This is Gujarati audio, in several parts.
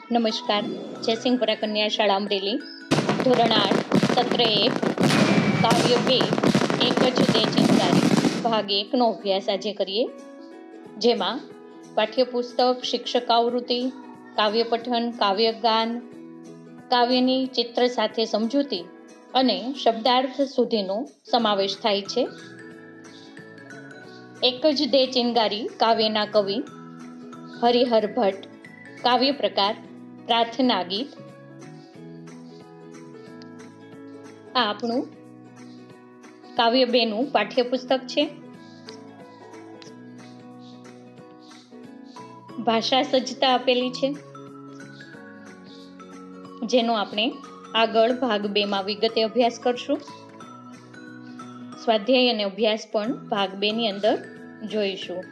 નમસ્કાર. જયસિંહપુરા કન્યા શાળા અમરેલી, ધોરણ 8, સત્ર 1, કાવ્ય 2, એક જ દે ચિનગારી, ભાગ 1નો અભ્યાસ આજે કરીએ. જેમાં પાઠ્યપુસ્તક, શિક્ષક આવૃત્તિ, કાવ્ય પઠન, કાવ્ય ગાન, કાવ્યની ચિત્ર સાથે સમજૂતી અને શબ્દાર્થ સુધીનો સમાવેશ થાય છે. એક જ દે ચિનગારી કાવ્યના કવિ હરિહર ભટ્ટ. કાવ્ય પ્રકાર પ્રાર્થના ગીત. આ આપણું કાવ્ય 2નું પાઠ્યપુસ્તક છે. ભાષા સજ્જતા આપેલી છે, જેનો આપણે આગળ ભાગ 2માં વિગતે અભ્યાસ કરશું. સ્વાધ્યાય અને અભ્યાસ પણ ભાગ 2ની અંદર જોઈશું.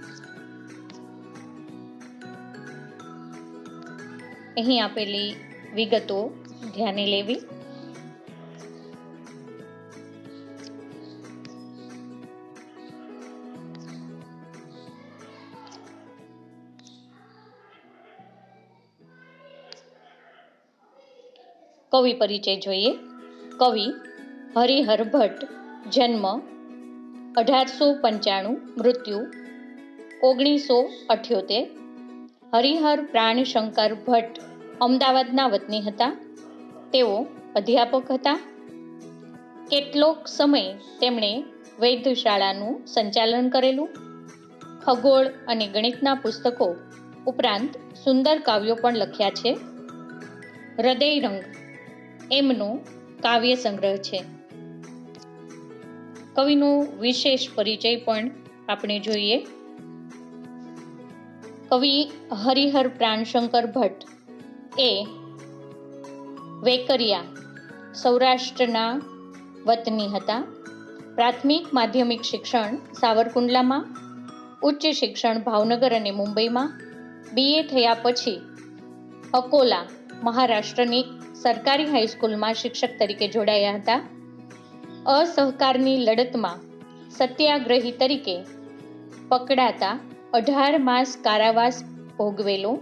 અહીં આપેલી વિગતો ધ્યાને લેવી. કવિ પરિચય જોઈએ. કવિ હરિહર ભટ્ટ. જન્મ 1895, મૃત્યુ 1978. હરિહર પ્રાણશંકર ભટ્ટ અમદાવાદના વતની હતા. તેઓ અધ્યાપક હતા. કેટલોક સમય તેમણે વૈદ્યશાળાનું સંચાલન કરેલું. ખગોળ અને ગણિતના પુસ્તકો ઉપરાંત સુંદર કાવ્યો પણ લખ્યા છે. હૃદયરંગ એમનો કાવ્ય સંગ્રહ છે. કવિનો વિશેષ પરિચય પણ આપણે જોઈએ. કવિ હરિહર પ્રાણશંકર ભટ્ટ એ વેકરિયા, સૌરાષ્ટ્રના વતની હતા. પ્રાથમિક માધ્યમિક શિક્ષણ સાવરકુંડલામાં, ઉચ્ચ શિક્ષણ ભાવનગર અને મુંબઈમાં. BA થયા પછી અકોલા, મહારાષ્ટ્રની સરકારી હાઈસ્કૂલમાં શિક્ષક તરીકે જોડાયા હતા. અસહકારની લડતમાં સત્યાગ્રહી તરીકે પકડાતા 18 માસ કારાવાસ ભોગવેલો.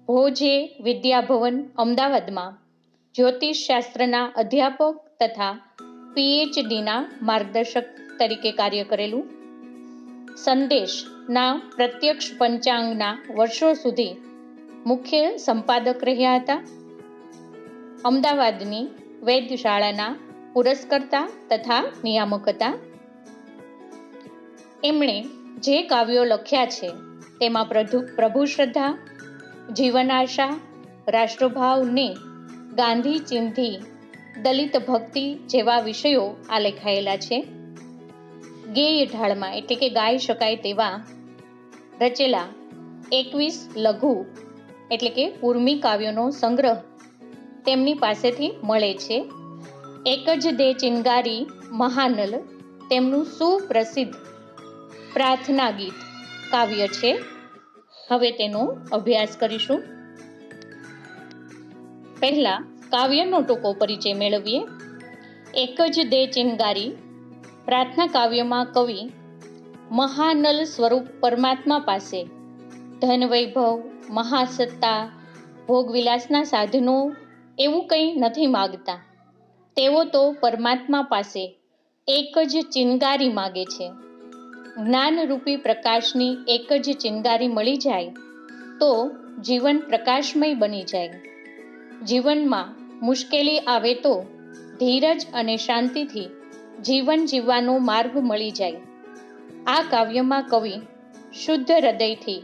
ભોજે વિદ્યાભવન અમદાવાદમાં જ્યોતિષશાસ્ત્રના અધ્યાપક તથા PhDના માર્ગદર્શક તરીકે કાર્ય કરેલું. સંદેશના પ્રત્યક્ષ પંચાંગના વર્ષો સુધી મુખ્ય સંપાદક રહ્યા હતા. અમદાવાદની વૈદ્યશાળાના પુરસ્કર્તા તથા નિયામક હતા. એમણે જે કાવ્યો લખ્યા છે તેમાં પ્રભુ શ્રદ્ધા, જીવન આશા, રાષ્ટ્રભાવ ને ગાંધી ચિંધી, દલિત ભક્તિ જેવા વિષયો આલેખાયેલા છે. ગેય ઢાળમાં એટલે કે ગાઈ શકાય તેવા રચેલા 21 લઘુ એટલે કે ઉર્મી કાવ્યોનો સંગ્રહ તેમની પાસેથી મળે છે. એક જ દે ચિનગારી મહાનલ તેમનું સુપ્રસિદ્ધ પ્રાર્થના ગીત કાવ્ય છે. હવે તેનો અભ્યાસ કરીશું. પહેલા કાવ્યનો ટૂંકો પરિચય મેળવીએ. એક જ દે ચિનગારી પ્રાર્થના કાવ્યમાં કવિ મહાનલ સ્વરૂપ પરમાત્મા પાસે ધન વૈભવ, મહાસત્તા, ભોગવિલાસના સાધનો એવું કંઈ નથી માગતા. તેઓ તો પરમાત્મા પાસે એક જ ચિનગારી માગે છે. જ્ઞાનરૂપી પ્રકાશની એક જ ચિનગારી મળી જાય તો જીવન પ્રકાશમય બની જાય. જીવનમાં મુશ્કેલી આવે તો ધીરજ અને શાંતિથી જીવન જીવવાનો માર્ગ મળી જાય. આ કાવ્યમાં કવિ શુદ્ધ હૃદયથી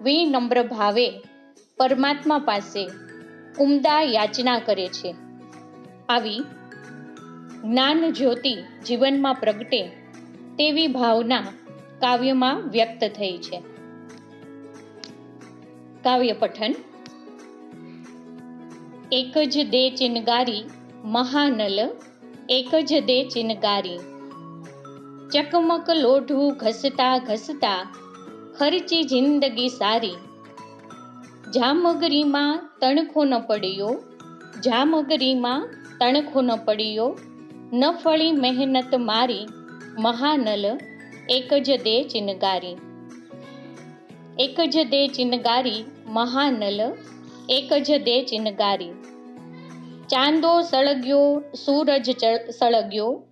વિનમ્ર ભાવે પરમાત્મા પાસે ઉમદા યાચના કરે છે. આવી જ્ઞાન જ્યોતિ જીવનમાં પ્રગટે તેવી ભાવના કાવ્યમાં વ્યક્ત થઈ છે. કાવ્ય પઠન. એક જ દે ચિનગારી મહાનલ, એક જ દે ચિનગારી. ચકમક લોઢું ઘસતા ઘસતા ખર્ચી જિંદગી સારી. જામગરીમાં તણખો ન પડ્યો, જામગરીમાં તણખો ન પડ્યો. ન ફળી મહેનત મારી મહાનલ, એક જ દે ચિનગારી. એક જ દે ચિનગારી મહાનલ, એક જ દે ચિનગારી. ચાંદો સળગ્યો સૂરજ સળગ્યો,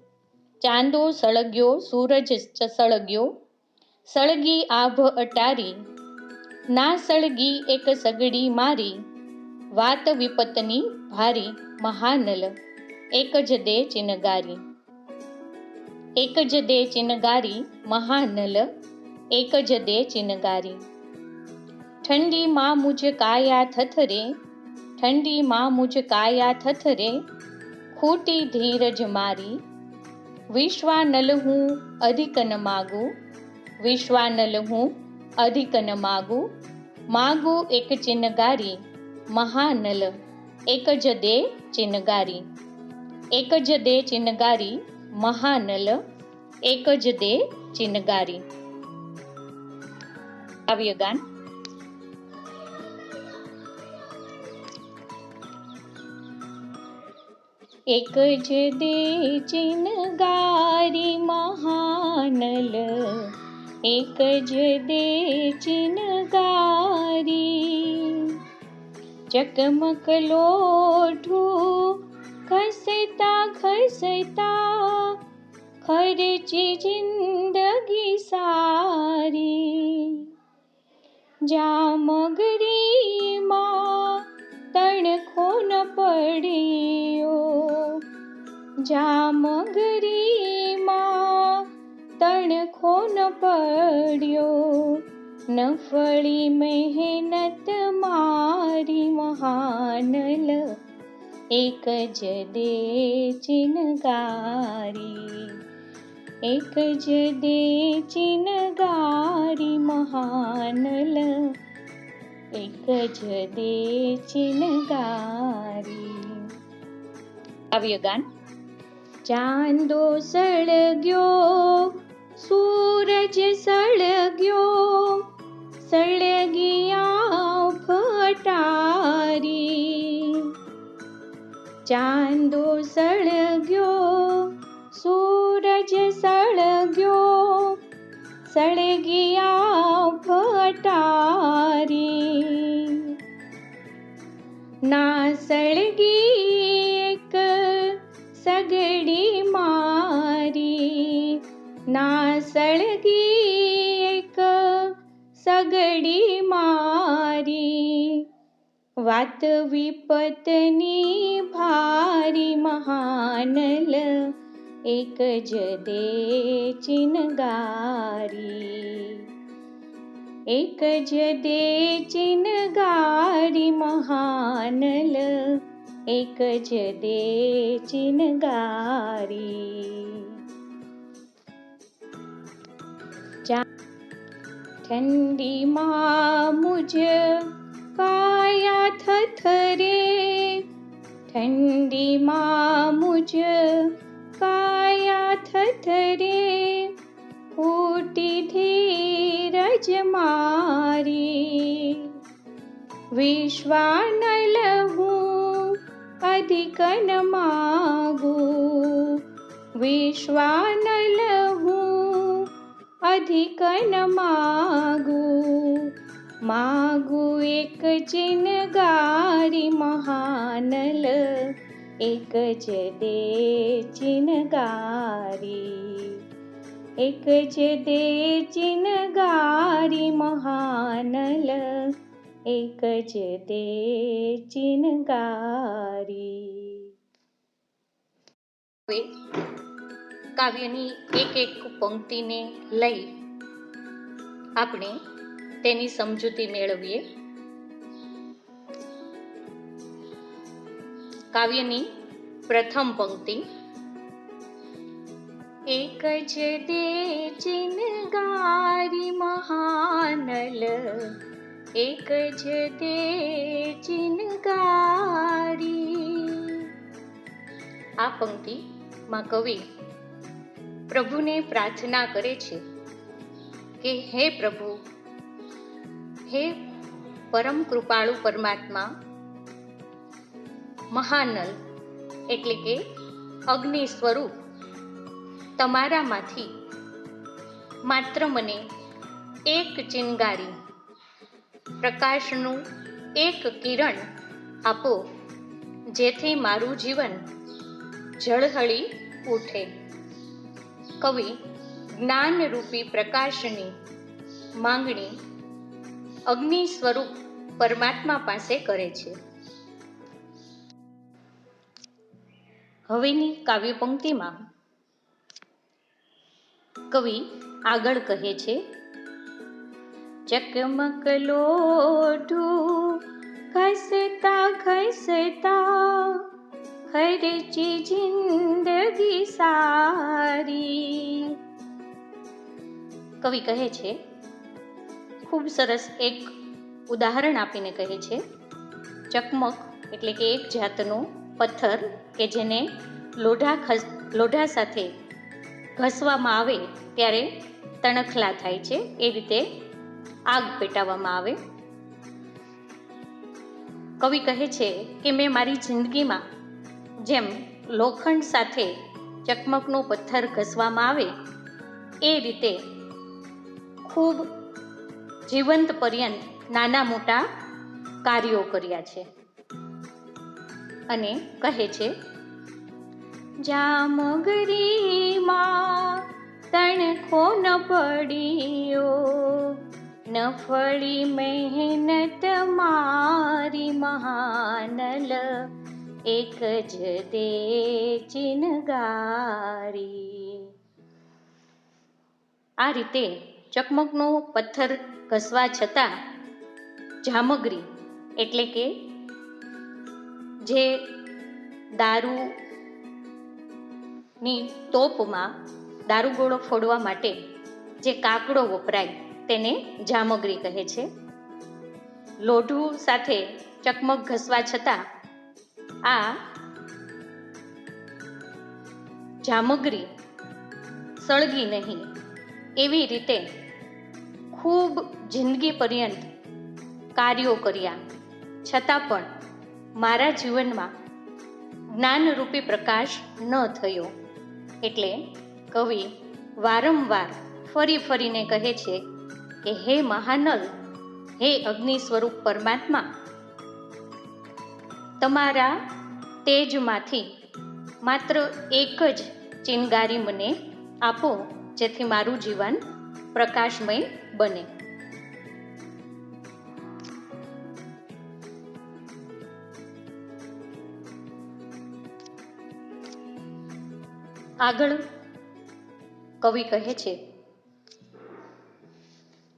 ચાંદો સળગ્યો સૂરજ સળગ્યો, સળગી આભ અટારી, ના સળગી એક સગડી મારી, વાત વિપતની ભારી મહાનલ, એક જ દે ચિનગારી. એક જ દે ચિનગારી મહાનલ, એક જ દે ચિનગારી. ઠંડીમાં મુજ કાયા થથરે, ઠંડીમાં મુજ કાયા થથરે, ખૂટી ધીરજ મારી, વિશ્વાનલ હું અધિક ન માગું, વિશ્વાનલ હું અધિક ન માગું, માગું એક ચિનગારી મહાનલ, એક જ દે ચિનગારી. એક જ દે ચિનગારી મહાનલ, એક જ દે ચિનગારી. કાવ્યગાન. એક જ દે ચિનગારી મહાનલ, એક જ દે ચિનગારી. ચકમક લોઢું ઘસતા ઘસતા, ખર્ચી જિંદગી સારી. જામગરીમાં તણખો ન પડ્યો, જામગરીમાં તણખો ન પડ્યો, ન ફળી મહેનત મારી મહાનલ, એક જ દે ચિનગારી, એક જ દે ચિનગારી મહાનલ, એક જ દે ચિનગારી. કાવ્યગાન. ચાંદો સળગ્યો સૂરજ સળગ્યો, સળગી આભ અટારી. ચાંદો સળગ્યો સૂરજ સળગ્યો, સળગી આભ અટારી. ના સળગી એક સગડી મારી, ના સળગી એક સગડી મારી, વાત વિપતની ભારી મહાનલ, એક જ દે ચિનગારી. એક જ દે ચિનગારી મહાનલ, એક જ દે ચિનગારી. ઠંડીમાં મુજ કાયા થથરે, ઠંડીમાં મુજ કાયા થથરે, ફૂટી ધીરજ મારી. વિશ્વાનલ હું અધિક ન માગું, વિશ્વાનલ હું અધિક ન માગું, માગું એક ચિનગારી મહાનલ, એક જ દે ચિનગારી. એક જ દે ચિનગારી મહાનલ, એક જ દે ચિનગારી. હવે કાવ્યની એક એક પંક્તિને લઈ આપણે તેની સમજૂતી મેળવીએ. કાવ્યની પ્રથમ પંક્તિ. એક જ દે ચિનગારી મહાનલ, એક જ દે ચિનગારી. આ પંક્તિમાં કવિ પ્રભુને પ્રાર્થના કરે છે કે હે પ્રભુ, હે પરમ કૃપાળુ પરમાત્મા, મહાનલ એટલે કે અગ્નિ સ્વરૂપ તમારામાંથી માત્ર મને એક ચિનગારી પ્રકાશનું એક કિરણ આપો, જેથી મારું જીવન ઝળહળી ઉઠે. કવિ જ્ઞાનરૂપી પ્રકાશની માંગણી અગ્નિ સ્વરૂપ પરમાત્મા પાસે કરે છે. હવેની કાવ્ય પંક્તિમાં કવિ આગળ કહે છે, ચકમક લોઢું ઘસતા ઘસતા ખર્ચી જિંદગી સારી. કવિ કહે છે, ખૂબ સરસ એક ઉદાહરણ આપીને કહે છે, ચકમક એટલે કે એક જાતનો પથ્થર કે જેને લોઢા સાથે ઘસવામાં આવે ત્યારે તણખલા થાય છે, એ રીતે આગ પેટાવવામાં આવે. કવિ કહે છે કે મેં મારી જિંદગીમાં જેમ લોખંડ સાથે ચકમકનો પથ્થર ઘસવામાં આવે એ રીતે ખૂબ જીવંત પર્યંત નાના મોટા કાર્યો કર્યા છે. અને કહે છે, જામગરીમાં તણખો ન પડ્યો, ન ફળી મહેનત મારી મહાનલ, એક જ દે ચિનગારી. આ રીતે ચકમકનો પથ્થર ઘસવા છતાં જામગરી એટલે કે જે દારૂની તોપમાં દારૂગોળો ફોડવા માટે જે કાકડો વપરાય તેને જામગરી કહે છે. લોઢું સાથે ચકમક ઘસવા છતાં આ જામગરી સળગી નહીં, એવી રીતે ખૂબ જિંદગી પર્યંત કાર્યો કર્યા છતાં પણ મારા જીવનમાં જ્ઞાનરૂપી પ્રકાશ ન થયો. એટલે કવિ વારંવાર ફરી ફરીને કહે છે કે હે મહાનલ, હે અગ્નિ સ્વરૂપ પરમાત્મા, તમારા તેજમાંથી માત્ર એક જ ચિનગારી મને આપો, જેથી મારું જીવન પ્રકાશમય બને. આગળ કવિ કહે છે,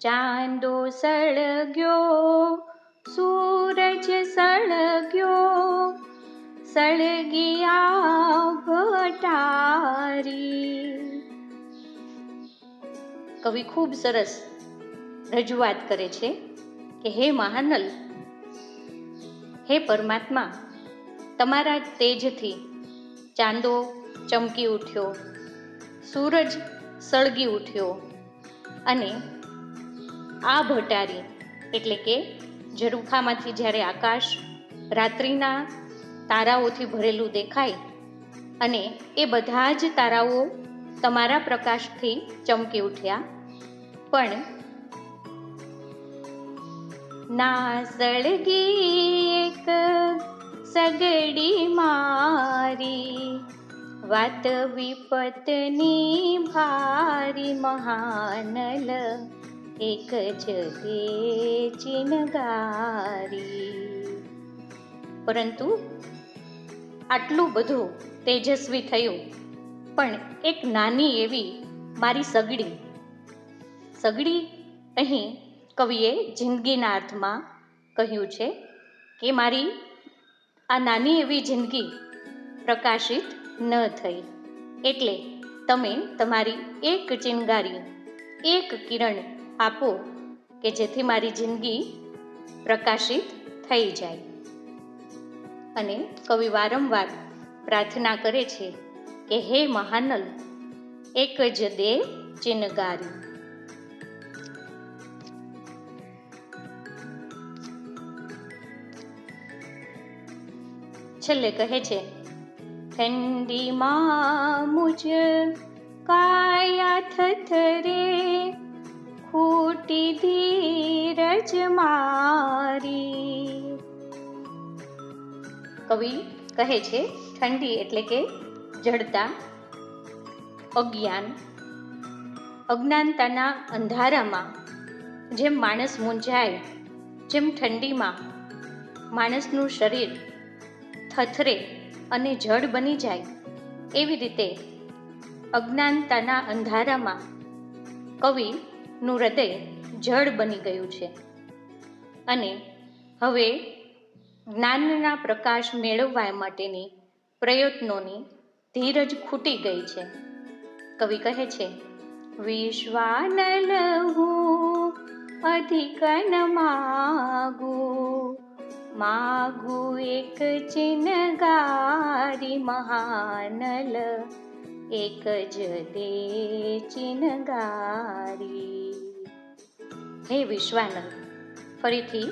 ચાંદો સળગ્યો, સૂરજ સળગ્યો, સળગિયા ભટારી. કવિ ખૂબ સરસ રજૂઆત કરે છે કે હે મહાનલ, હે પરમાત્મા, તમારા તેજથી ચાંદો ચમકી ઉઠ્યો, સૂરજ સળગી ઉઠ્યો, અને આ ભટારી એટલે કે ઝરૂખામાંથી જ્યારે આકાશ રાત્રિના તારાઓથી ભરેલું દેખાય અને એ બધા જ તારાઓ તમારા પ્રકાશથી ચમકી ઉઠ્યા, પણ ના સળગી એક સગડી મારી, વાત વિપતની ભારી મહાનલ, એક જ દે ચિનગારી. પરંતુ આટલું બધું તેજસ્વી થયું, પણ એક નાની એવી મારી સગડી અહીં કવિએ જિંદગીના અર્થમાં કહ્યું છે કે મારી આ નાની એવી જિંદગી પ્રકાશિત ન થઈ, એટલે તમે તમારી એક ચિનગારી, એક કિરણ આપો કે જેથી મારી જિંદગી પ્રકાશિત થઈ જાય. અને કવિ વારંવાર પ્રાર્થના કરે છે કે હે મહાનલ, એક જ દે ચિનગારી. છેલ્લે કહે છે, ઠંડીમાં મુજ કાયા થથરે, ખૂટી ધીરજ મારી. કવિ કહે છે ઠંડી એટલે કે જડતા, અજ્ઞાનતાના અંધારામાં જેમ માણસ મૂંઝાય, જેમ ઠંડીમાં માણસનું શરીર થથરે અને જડ બની જાય, એવી રીતે અજ્ઞાનતાના અંધારામાં કવિનું હૃદય જડ બની ગયું છે અને હવે જ્ઞાનના પ્રકાશ મેળવવા માટેની પ્રયત્નોની ધીરજ ખૂટી ગઈ છે. કવિ કહે છે વિશ્વાનલ હું અધિક ન માગું એક ચિનગારી મહાનલ એક જ દે ચિનગારી. હે વિશ્વાનલ. ફરીથી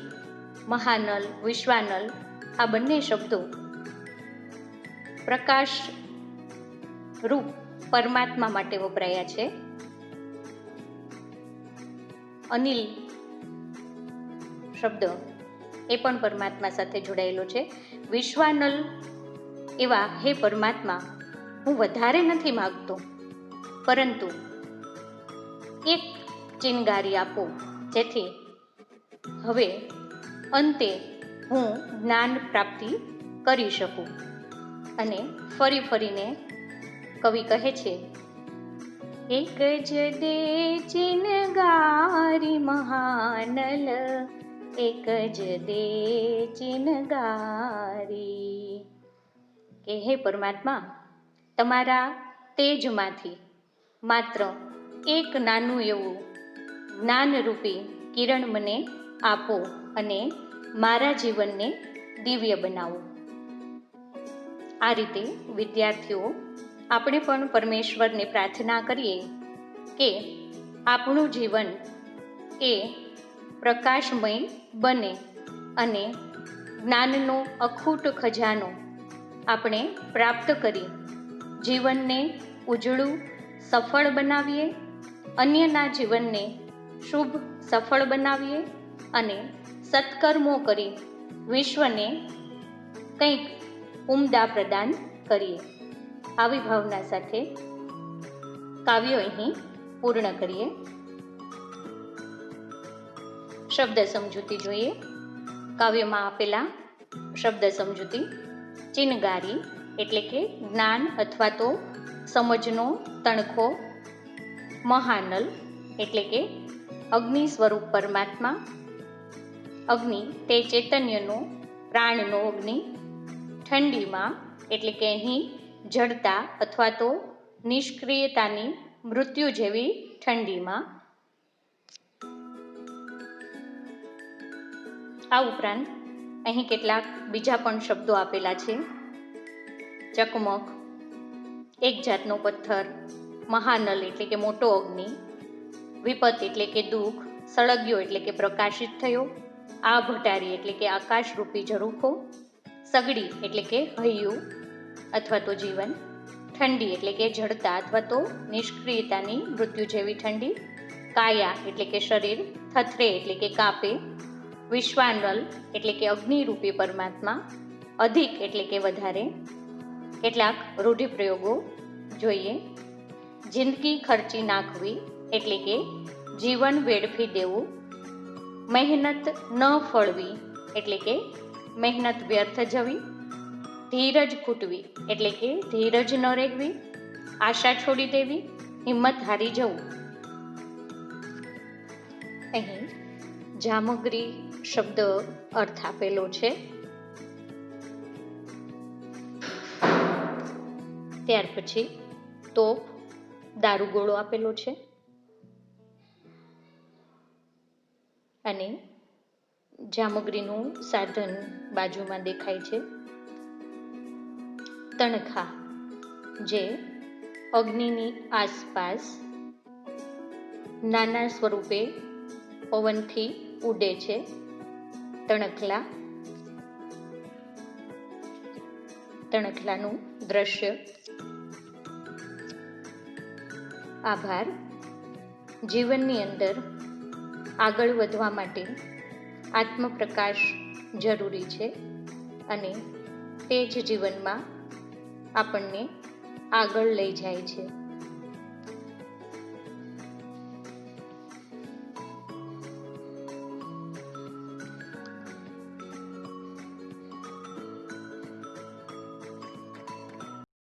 મહાનલ, વિશ્વાનલ આ બંને શબ્દો પ્રકાશ રૂપ પરમાત્મા માટે વપરાયા છે. અનિલ શબ્દ એ પણ પરમાત્મા સાથે જોડાયેલો છે. વિશ્વાનલ એવા હે પરમાત્મા, હું વધારે નથી માગતો, પરંતુ એક ચિનગારી આપો, જેથી હવે અંતે હું જ્ઞાન પ્રાપ્તિ કરી શકું. અને ફરીને કવિ કહે છે એક જ દે ચિનગારી મહાનલ એક જ દે ચિનગારી. કે હે પરમાત્મા, તમારા તેજમાંથી માત્ર એક નાનું એવું જ્ઞાનરૂપી કિરણ મને આપો અને મારા જીવનને દિવ્ય બનાવો. આ રીતે વિદ્યાર્થીઓ, આપણે પણ પરમેશ્વરને પ્રાર્થના કરીએ કે આપણું જીવન એ પ્રકાશમય બને અને જ્ઞાનનો અખૂટ ખજાનો આપણે પ્રાપ્ત કરી જીવનને ઉજળું, સફળ બનાવીએ, અન્યના જીવનને શુભ, સફળ બનાવીએ અને સત્કર્મો કરી વિશ્વને કંઈક ઉમદા પ્રદાન કરીએ. આવી ભાવના સાથે કાવ્યો અહીં પૂર્ણ કરીએ. શબ્દ સમજૂતી જોઈએ. કાવ્યમાં આપેલા શબ્દ સમજૂતી. ચિનગારી એટલે કે જ્ઞાન અથવા તો સમજનો તણખો. મહાનલ એટલે કે અગ્નિ સ્વરૂપ પરમાત્મા. અગ્નિ તે ચૈતન્યનો, પ્રાણનો અગ્નિ. ઠંડીમાં એટલે કે અહીં જડતા અથવા તો નિષ્ક્રિયતાની મૃત્યુ જેવી ઠંડીમાં. આ ઉપરાંત અહીં કેટલાક બીજા પણ શબ્દો આપેલા છે. ચકમક, એક જાતનો પથ્થર. મહાનલ એટલે કે મોટો અગ્નિ. વિપત એટલે કે દુઃખ. સળગ્યો એટલે કે પ્રકાશિત થયો. આભટારી એટલે કે આકાશરૂપી ઝરૂખો. સગડી એટલે કે હૈયું અથવા તો જીવન. ઠંડી એટલે કે જડતા અથવા તો નિષ્ક્રિયતાની મૃત્યુ જેવી ઠંડી. કાયા એટલે કે શરીર. થથરે એટલે કે કાપે. વિશ્વાનલ એટલે કે અગ્નિરૂપી પરમાત્મા. અધિક એટલે કે વધારે. કેટલાક રૂઢિપ્રયોગો જોઈએ. જિંદગી ખર્ચી નાખવી એટલે કે જીવન વેડફી દેવું. મહેનત ન ફળવી એટલે કે મહેનત વ્યર્થ જવી. ધીરજ ખૂટવી એટલે કે ધીરજ ન રહેવી. આશા છોડી દેવી, હિંમત હારી જવું. અહીં જામગ્રી શબ્દ અર્થ આપેલો છે. ત્યાર પછી તોપ, દારૂગોળો આપેલો છે અને જામગ્રીનું સાધન બાજુમાં દેખાય છે. તણખા, જે અગ્નિની આસપાસ નાના સ્વરૂપે પવનથી ઉડે છે. તણખલા, તણખલાનું દ્રશ્ય. આભાર. જીવનની અંદર આગળ વધવા માટે આત્મપ્રકાશ જરૂરી છે અને તે જ જીવનમાં આપણને આગળ લઈ જાય છે.